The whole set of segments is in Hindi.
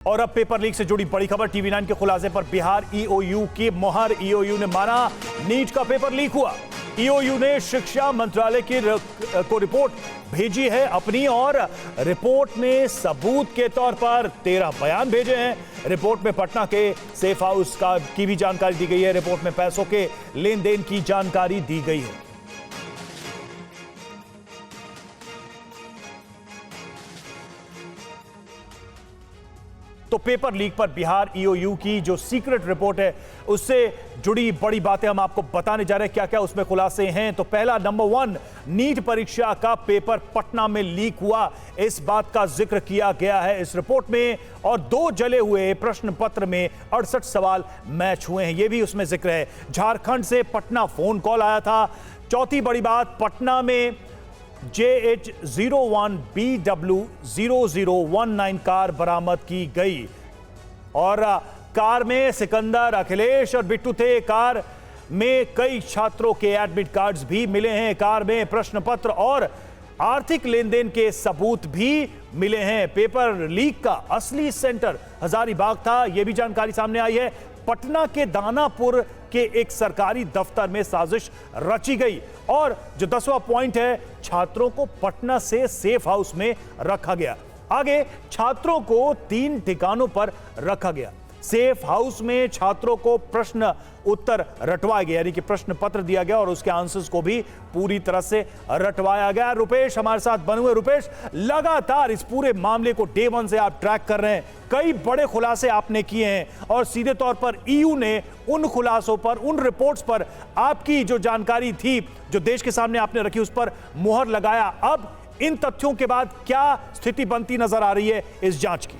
और अब पेपर लीक से जुड़ी बड़ी खबर। टीवी9 के खुलासे पर बिहार ईओयू की मोहर। ईओयू ने माना नीट का पेपर लीक हुआ। ईओयू ने शिक्षा मंत्रालय को रिपोर्ट भेजी है अपनी, और रिपोर्ट में सबूत के तौर पर 13 बयान भेजे हैं। रिपोर्ट में पटना के सेफ हाउस की भी जानकारी दी गई है। रिपोर्ट में पैसों के लेन देन की जानकारी दी गई है। तो पेपर लीक पर बिहार ईओयू की जो सीक्रेट रिपोर्ट है उससे जुड़ी बड़ी बातें हम आपको बताने जा रहे हैं। क्या क्या उसमें खुलासे हैं। तो पहला, नंबर 1, नीट परीक्षा का पेपर पटना में लीक हुआ, इस बात का जिक्र किया गया है इस रिपोर्ट में। और 2 जले हुए प्रश्न पत्र में 68 सवाल मैच हुए हैं, यह भी उसमें जिक्र है। झारखंड से पटना फोन कॉल आया था। चौथी बड़ी बात, पटना में JH01BW0019 कार बरामद की गई, और कार में सिकंदर, अखिलेश और बिट्टू थे। कार में कई छात्रों के एडमिट कार्ड्स भी मिले हैं। कार में प्रश्न पत्र और आर्थिक लेन देन के सबूत भी मिले हैं। पेपर लीक का असली सेंटर हजारीबाग था, यह भी जानकारी सामने आई है। पटना के दानापुर के एक सरकारी दफ्तर में साजिश रची गई, और जो 10वां पॉइंट है, छात्रों को पटना से सेफ हाउस में रखा गया। आगे छात्रों को 3 ठिकानों पर रखा गया। सेफ हाउस में छात्रों को प्रश्न उत्तर रटवाया गया, यानी कि प्रश्न पत्र दिया गया और उसके आंसर्स को भी पूरी तरह से रटवाया गया। रुपेश हमारे साथ बने हुए। रुपेश, लगातार इस पूरे मामले को डे 1 से आप ट्रैक कर रहे हैं, कई बड़े खुलासे आपने किए हैं, और सीधे तौर पर ईयू ने उन खुलासों पर, उन रिपोर्ट्स पर आपकी जो जानकारी थी, जो देश के सामने आपने रखी, उस पर मुहर लगाया। अब इन तथ्यों के बाद क्या स्थिति बनती नजर आ रही है इस जांच की?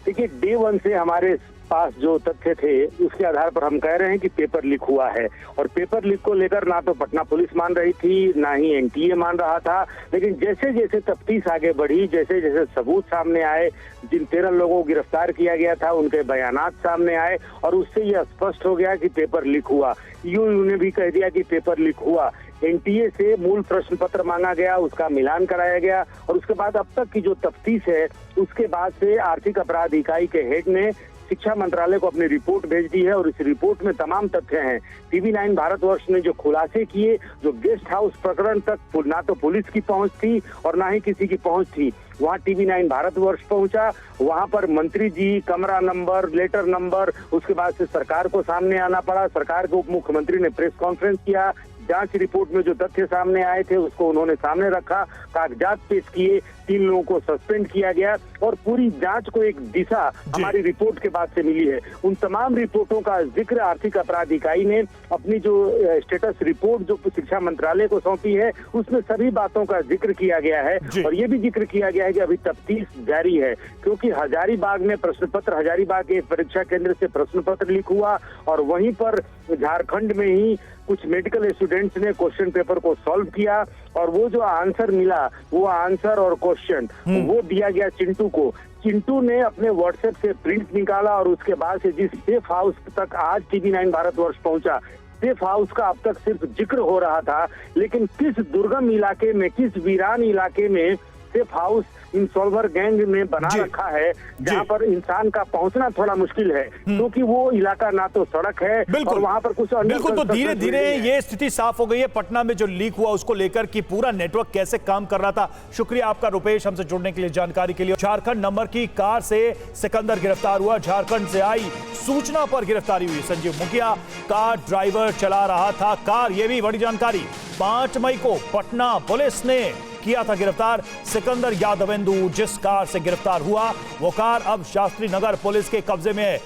देखिए, डे 1 से हमारे पास जो तथ्य थे उसके आधार पर हम कह रहे हैं कि पेपर लीक हुआ है। और पेपर लीक को लेकर ना तो पटना पुलिस मान रही थी, ना ही एनटीए मान रहा था। लेकिन जैसे जैसे तफ्तीश आगे बढ़ी, जैसे जैसे सबूत सामने आए, जिन 13 लोगों को गिरफ्तार किया गया था उनके बयानात सामने आए, और उससे यह स्पष्ट हो गया कि पेपर लीक हुआ। ईओयू ने भी कह दिया कि पेपर लीक हुआ। एनटीए से मूल प्रश्न पत्र मांगा गया, उसका मिलान कराया गया, और उसके बाद अब तक की जो तफ्तीश है उसके बाद से आर्थिक अपराध इकाई के हेड ने शिक्षा मंत्रालय को अपनी रिपोर्ट भेज दी है, और इस रिपोर्ट में तमाम तथ्य हैं। टीवी9 भारतवर्ष ने जो खुलासे किए, जो गेस्ट हाउस प्रकरण तक ना तो पुलिस की पहुंच थी और ना ही किसी की पहुंच थी, वहां टीवी9 भारतवर्ष पहुंचा। वहां पर मंत्री जी, कमरा नंबर, लेटर नंबर, उसके बाद से सरकार को सामने आना पड़ा। सरकार के उप मुख्यमंत्री ने प्रेस कॉन्फ्रेंस किया। जांच रिपोर्ट में जो तथ्य सामने आए थे उसको उन्होंने सामने रखा, कागजात पेश किए, 3 लोगों को सस्पेंड किया गया, और पूरी जांच को एक दिशा हमारी रिपोर्ट के बाद से मिली है। उन तमाम रिपोर्टों का जिक्र आर्थिक अपराध इकाई ने अपनी जो स्टेटस रिपोर्ट जो शिक्षा मंत्रालय को सौंपी है उसमें सभी बातों का जिक्र किया गया है। और ये भी जिक्र किया गया है कि अभी तफ्तीश जारी है, क्योंकि हजारीबाग में प्रश्न पत्र, हजारीबाग के परीक्षा केंद्र से प्रश्न पत्र लीक हुआ, और वहीं पर झारखंड में ही कुछ मेडिकल स्टूडेंट्स ने क्वेश्चन पेपर को सॉल्व किया, और वो जो आंसर मिला, वो आंसर और क्वेश्चन वो दिया गया चिंटू को। चिंटू ने अपने व्हाट्सएप से प्रिंट निकाला, और उसके बाद से जिस सेफ हाउस तक आज टीवी9 भारतवर्ष पहुंचा, सेफ हाउस का अब तक सिर्फ जिक्र हो रहा था, लेकिन किस दुर्गम इलाके में, किस वीरान इलाके में सेफ हाउस इंसॉल्वर गैंग ने बना रखा है, जहां पर इंसान का पहुंचना थोड़ा मुश्किल है, क्योंकि वो इलाका ना तो सड़क है और वहां पर कुछ बिल्कुल। तो धीरे धीरे ये स्थिति साफ हो गई है। पटना में जो लीक हुआ उसको लेकर कि पूरा नेटवर्क कैसे काम कर रहा था। शुक्रिया आपका रुपेश, हमसे जुड़ने के लिए, जानकारी के लिए। झारखंड नंबर की कार से सिकंदर गिरफ्तार हुआ। झारखंड से आई सूचना पर गिरफ्तारी हुई। संजीव मुखिया कार ड्राइवर चला रहा था कार, यह भी बड़ी जानकारी। 5 मई को पटना पुलिस ने किया था गिरफ्तार सिकंदर यादवेंदु। जिस कार से गिरफ्तार हुआ वो कार अब शास्त्री नगर पुलिस के कब्जे में है।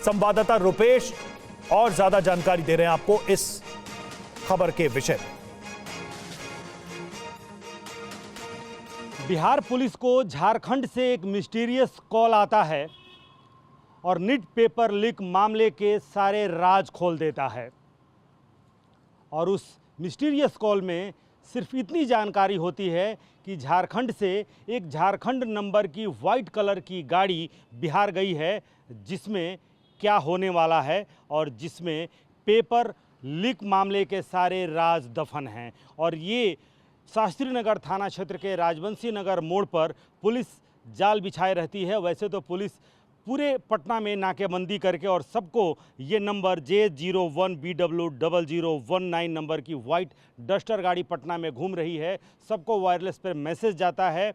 संवाददाता रुपेश और ज्यादा जानकारी दे रहे हैं आपको इस खबर के विषय में। बिहार पुलिस को झारखंड से एक मिस्टीरियस कॉल आता है और नीट पेपर लीक मामले के सारे राज खोल देता है। और उस मिस्टीरियस कॉल में सिर्फ इतनी जानकारी होती है कि झारखंड से एक झारखंड नंबर की वाइट कलर की गाड़ी बिहार गई है, जिसमें क्या होने वाला है और जिसमें पेपर लीक मामले के सारे राज दफन हैं। और ये शास्त्री नगर थाना क्षेत्र के राजवंशी नगर मोड़ पर पुलिस जाल बिछाए रहती है। वैसे तो पुलिस पूरे पटना में नाकेबंदी करके और सबको ये नंबर J01BW0019 नंबर की वाइट डस्टर गाड़ी पटना में घूम रही है, सबको वायरलेस पर मैसेज जाता है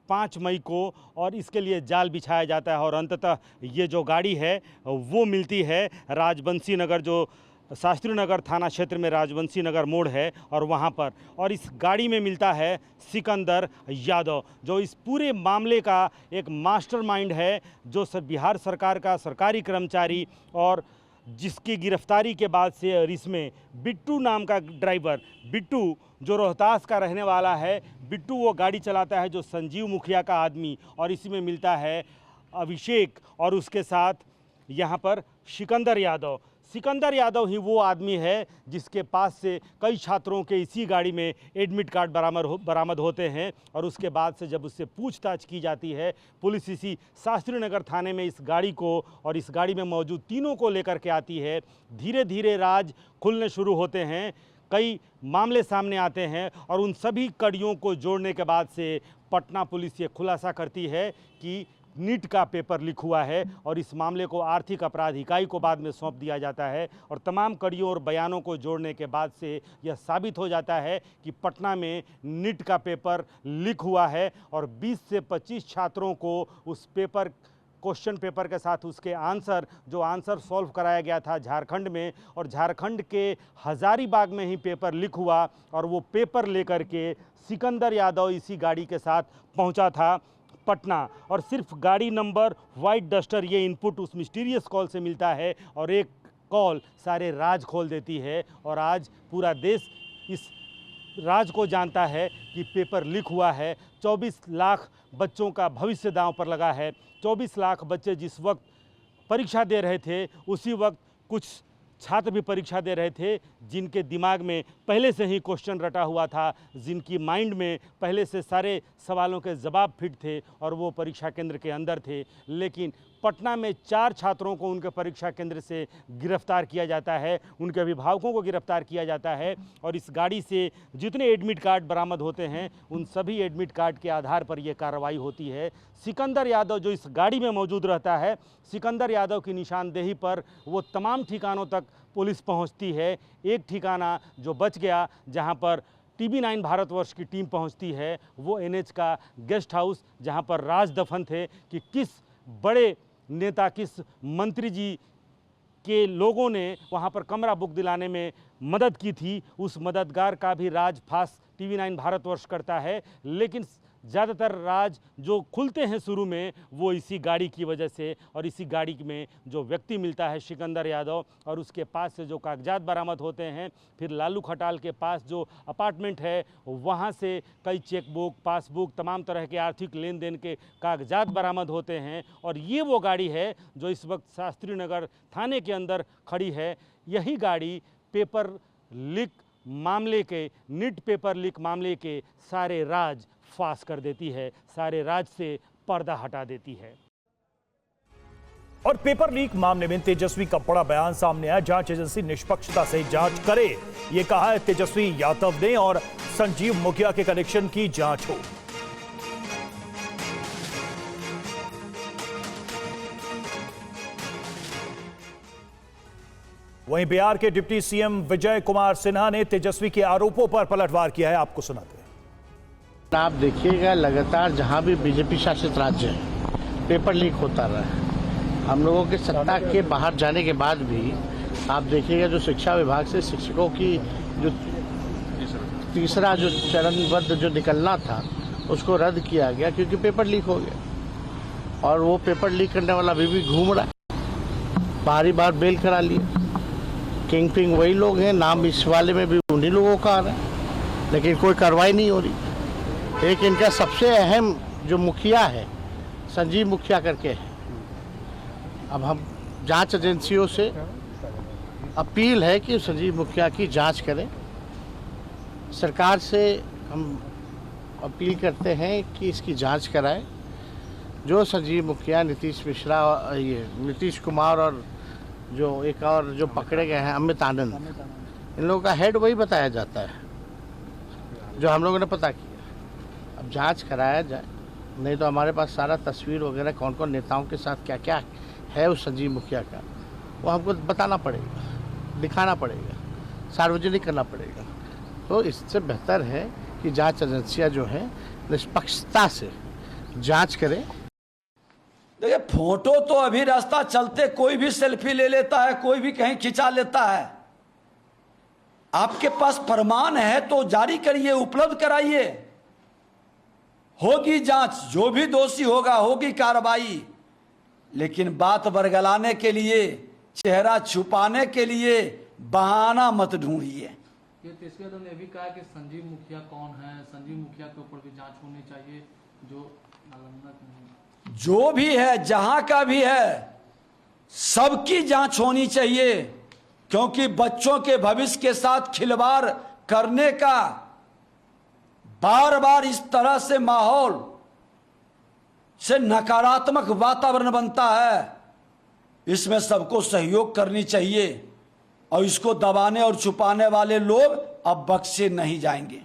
5 मई को, और इसके लिए जाल बिछाया जाता है। और अंततः ये जो गाड़ी है वो मिलती है राजबंशी नगर, जो शास्त्री नगर थाना क्षेत्र में राजवंशी नगर मोड़ है, और वहाँ पर, और इस गाड़ी में मिलता है सिकंदर यादव, जो इस पूरे मामले का एक मास्टरमाइंड है, जो बिहार सरकार का सरकारी कर्मचारी, और जिसकी गिरफ्तारी के बाद से और इसमें बिट्टू नाम का ड्राइवर, बिट्टू जो रोहतास का रहने वाला है, बिट्टू वो गाड़ी चलाता है, जो संजीव मुखिया का आदमी, और इसी में मिलता है अभिषेक, और उसके साथ यहाँ पर सिकंदर यादव। सिकंदर यादव ही वो आदमी है जिसके पास से कई छात्रों के इसी गाड़ी में एडमिट कार्ड बरामद होते हैं, और उसके बाद से जब उससे पूछताछ की जाती है, पुलिस इसी शास्त्री नगर थाने में इस गाड़ी को और इस गाड़ी में मौजूद तीनों को लेकर के आती है। धीरे धीरे राज खुलने शुरू होते हैं, कई मामले सामने आते हैं, और उन सभी कड़ियों को जोड़ने के बाद से पटना पुलिस ये खुलासा करती है कि नीट का पेपर लीक हुआ है, और इस मामले को आर्थिक अपराध इकाई को बाद में सौंप दिया जाता है। और तमाम कड़ियों और बयानों को जोड़ने के बाद से यह साबित हो जाता है कि पटना में नीट का पेपर लीक हुआ है, और 20 से 25 छात्रों को उस पेपर, क्वेश्चन पेपर के साथ उसके आंसर, जो आंसर सॉल्व कराया गया था झारखंड में, और झारखंड के हजारीबाग में ही पेपर लीक हुआ, और वो पेपर लेकर के सिकंदर यादव इसी गाड़ी के साथ पहुंचा था पटना। और सिर्फ गाड़ी नंबर वाइट डस्टर, ये इनपुट उस मिस्टीरियस कॉल से मिलता है, और एक कॉल सारे राज खोल देती है, और आज पूरा देश इस राज को जानता है कि पेपर लीक हुआ है। 24 लाख बच्चों का भविष्य दांव पर लगा है। 24 लाख बच्चे जिस वक्त परीक्षा दे रहे थे, उसी वक्त कुछ छात्र भी परीक्षा दे रहे थे जिनके दिमाग में पहले से ही क्वेश्चन रटा हुआ था, जिनकी माइंड में पहले से सारे सवालों के जवाब फिट थे, और वो परीक्षा केंद्र के अंदर थे। लेकिन पटना में 4 छात्रों को उनके परीक्षा केंद्र से गिरफ्तार किया जाता है, उनके अभिभावकों को गिरफ्तार किया जाता है, और इस गाड़ी से जितने एडमिट कार्ड बरामद होते हैं, उन सभी एडमिट कार्ड के आधार पर यह कार्रवाई होती है। सिकंदर यादव जो इस गाड़ी में मौजूद रहता है, सिकंदर यादव की निशानदेही पर वो तमाम ठिकानों तक पुलिस पहुंचती है। एक ठिकाना जो बच गया, जहां पर TV9 भारतवर्ष की टीम पहुंचती है, वो NH का गेस्ट हाउस, जहां पर राज दफन थे कि किस बड़े नेता, किस मंत्री जी के लोगों ने वहां पर कमरा बुक दिलाने में मदद की थी। उस मददगार का भी राज फास TV9 भारतवर्ष करता है। लेकिन ज़्यादातर राज जो खुलते हैं शुरू में, वो इसी गाड़ी की वजह से, और इसी गाड़ी में जो व्यक्ति मिलता है सिकंदर यादव, और उसके पास से जो कागजात बरामद होते हैं, फिर लालू खटाल के पास जो अपार्टमेंट है, वहाँ से कई चेकबुक, पासबुक, तमाम तरह के आर्थिक लेन देन के कागजात बरामद होते हैं। और ये वो गाड़ी है जो इस वक्त शास्त्री नगर थाने के अंदर खड़ी है। यही गाड़ी पेपर लीक मामले के, नीट पेपर लीक मामले के सारे राज फास कर देती है, सारे राज से पर्दा हटा देती है। और पेपर लीक मामले में तेजस्वी का बड़ा बयान सामने आया। जांच एजेंसी निष्पक्षता से जांच करे, यह कहा है तेजस्वी यादव ने, और संजीव मुखिया के कनेक्शन की जांच हो। वहीं बिहार के डिप्टी सीएम विजय कुमार सिन्हा ने तेजस्वी के आरोपों पर पलटवार किया है। आपको सुनाते हैं। आप देखिएगा, लगातार जहां भी बीजेपी शासित राज्य है, पेपर लीक होता रहा है। हम लोगों के सत्ता के बाहर जाने के बाद भी आप देखिएगा, जो शिक्षा विभाग से शिक्षकों की जो तीसरा जो चरणबद्ध जो निकलना था, उसको रद्द किया गया क्योंकि पेपर लीक हो गया। और वो पेपर लीक करने वाला अभी भी घूम रहा है। बारी बार बेल करा लिए। किंग पिंग वही लोग हैं, नाम इस वाले में भी उन्हीं लोगों का आ रहा है, लेकिन कोई कार्रवाई नहीं हो रही। एक इनका सबसे अहम जो मुखिया है, संजीव मुखिया करके है। अब हम जांच एजेंसियों से अपील है कि संजीव मुखिया की जांच करें। सरकार से हम अपील करते हैं कि इसकी जांच कराएं। जो संजीव मुखिया, नीतीश मिश्रा, ये नीतीश कुमार, और जो एक और जो पकड़े गए हैं अमित आनंद, इन लोगों का हेड वही बताया जाता है जो हम लोगों ने पता किया। अब जांच कराया जाए, नहीं तो हमारे पास सारा तस्वीर वगैरह कौन कौन नेताओं के साथ क्या क्या है उस संजीव मुखिया का, वो हमको बताना पड़ेगा, दिखाना पड़ेगा, सार्वजनिक करना पड़ेगा। तो इससे बेहतर है कि जांच एजेंसियां जो है निष्पक्षता से जांच करें। देखिए, फोटो तो अभी रास्ता चलते कोई भी सेल्फी ले लेता है, कोई भी कहीं खिंचा लेता है। आपके पास प्रमाण है तो जारी करिए, उपलब्ध कराइए, होगी जांच, जो भी दोषी होगा होगी कार्रवाई। लेकिन बात बरगलाने के लिए, चेहरा छुपाने के लिए बहाना मत ढूंढिए। ये तेजस्वी यादव ने भी कहा कि संजीव मुखिया कौन है, संजीव मुखिया के ऊपर भी जांच होनी चाहिए, जो नालंदा जो भी है, जहां का भी है, सबकी जांच होनी चाहिए, क्योंकि बच्चों के भविष्य के साथ खिलवाड़ करने का बार बार इस तरह से माहौल से नकारात्मक वातावरण बनता है। इसमें सबको सहयोग करनी चाहिए और इसको दबाने और छुपाने वाले लोग अब बख्शे नहीं जाएंगे।